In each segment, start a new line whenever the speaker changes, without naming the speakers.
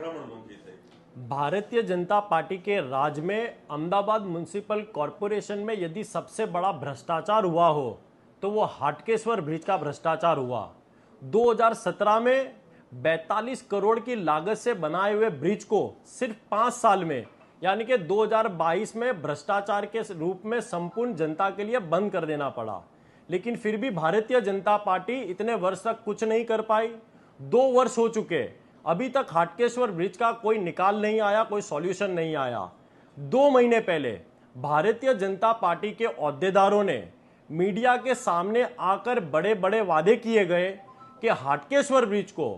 Bharatiya Janata party के राज में Ahmedabad municipal corporation में यदि सबसे बड़ा भ्रष्टाचार हुआ हो तो वो हाटकेश्वर ब्रिज का भ्रष्टाचार हुआ। 2017 में 42 करोड़ की लागत से बनाए हुए ब्रिज को सिर्फ 5 साल में यानी कि 2022 में भ्रष्टाचार के रूप में संपूर्ण जनता के लिए बंद कर देना पड़ा। लेकिन फिर भी भारतीय जनता पार्टी इतने वर्ष तक कुछ नहीं कर पाई। 2 वर्ष हो चुके, अभी तक हाटकेश्वर ब्रिज का कोई निकाल नहीं आया, कोई सॉल्यूशन नहीं आया। 2 महीने पहले भारतीय जनता पार्टी के ओहदेदारों ने मीडिया के सामने आकर बड़े बड़े वादे किए गए कि हाटकेश्वर ब्रिज को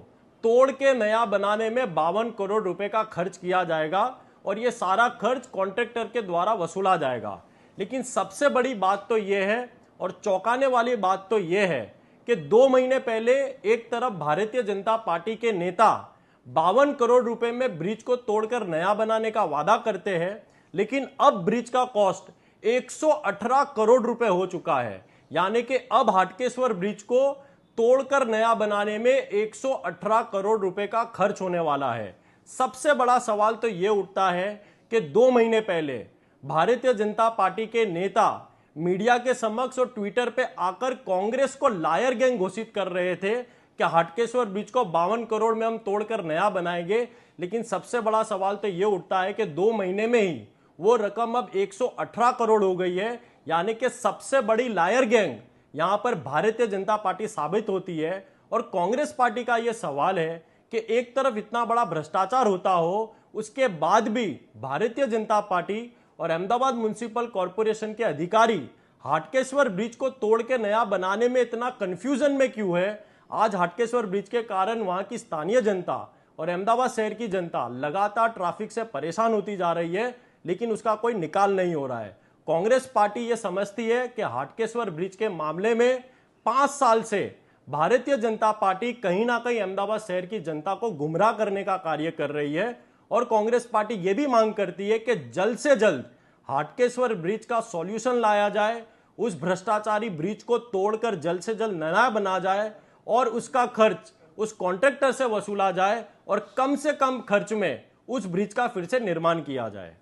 तोड़ के नया बनाने में 52 करोड़ रुपए का खर्च किया जाएगा और यह सारा खर्च कॉन्ट्रैक्टर के द्वारा वसूला जाएगा। लेकिन सबसे बड़ी बात तो यह है और चौंकाने वाली बात तो यह है कि 2 महीने पहले एक तरफ भारतीय जनता पार्टी के नेता 52 करोड़ रुपए में ब्रिज को तोड़कर नया बनाने का वादा करते हैं, लेकिन अब ब्रिज का कॉस्ट 118 करोड़ रुपए हो चुका है। यानी कि अब हाटकेश्वर ब्रिज को तोड़कर नया बनाने में 118 करोड़ रुपए का खर्च होने वाला है। सबसे बड़ा सवाल तो यह उठता है कि 2 महीने पहले भारतीय जनता पार्टी के नेता मीडिया के समक्ष और ट्विटर पे आकर कांग्रेस को लायर गैंग घोषित कर रहे थे कि हाटकेश्वर ब्रिज को 52 करोड़ में हम तोड़कर नया बनाएंगे। लेकिन सबसे बड़ा सवाल तो यह उठता है कि 2 महीने में ही वो रकम अब 118 करोड़ हो गई है। यानी कि सबसे बड़ी लायर गैंग यहां पर भारतीय जनता पार्टी साबित होती है। और कांग्रेस पार्टी का यह सवाल है कि एक तरफ इतना बड़ा भ्रष्टाचार होता हो, उसके बाद भी भारतीय जनता पार्टी और अहमदाबाद म्युनिसिपल कॉरपोरेशन के अधिकारी हाटकेश्वर ब्रिज को तोड़ के नया बनाने में इतना कंफ्यूजन में क्यों है। आज हाटकेश्वर ब्रिज के कारण वहां की स्थानीय जनता और अहमदाबाद शहर की जनता लगातार ट्रैफिक से परेशान होती जा रही है, लेकिन उसका कोई निकाल नहीं हो रहा है। कांग्रेस पार्टी यह समझती है कि हाटकेश्वर ब्रिज के मामले में 5 साल से भारतीय जनता पार्टी कहीं ना कहीं अहमदाबाद शहर की जनता को गुमराह करने का कार्य कर रही है। और कांग्रेस पार्टी यह भी मांग करती है कि जल्द से जल्द हाटकेश्वर ब्रिज का सॉल्यूशन लाया जाए, उस भ्रष्टाचारी ब्रिज को तोड़कर जल्द से जल्द नया बना जाए और उसका खर्च उस कॉन्ट्रैक्टर से वसूला जाए और कम से कम खर्च में उस ब्रिज का फिर से निर्माण किया जाए।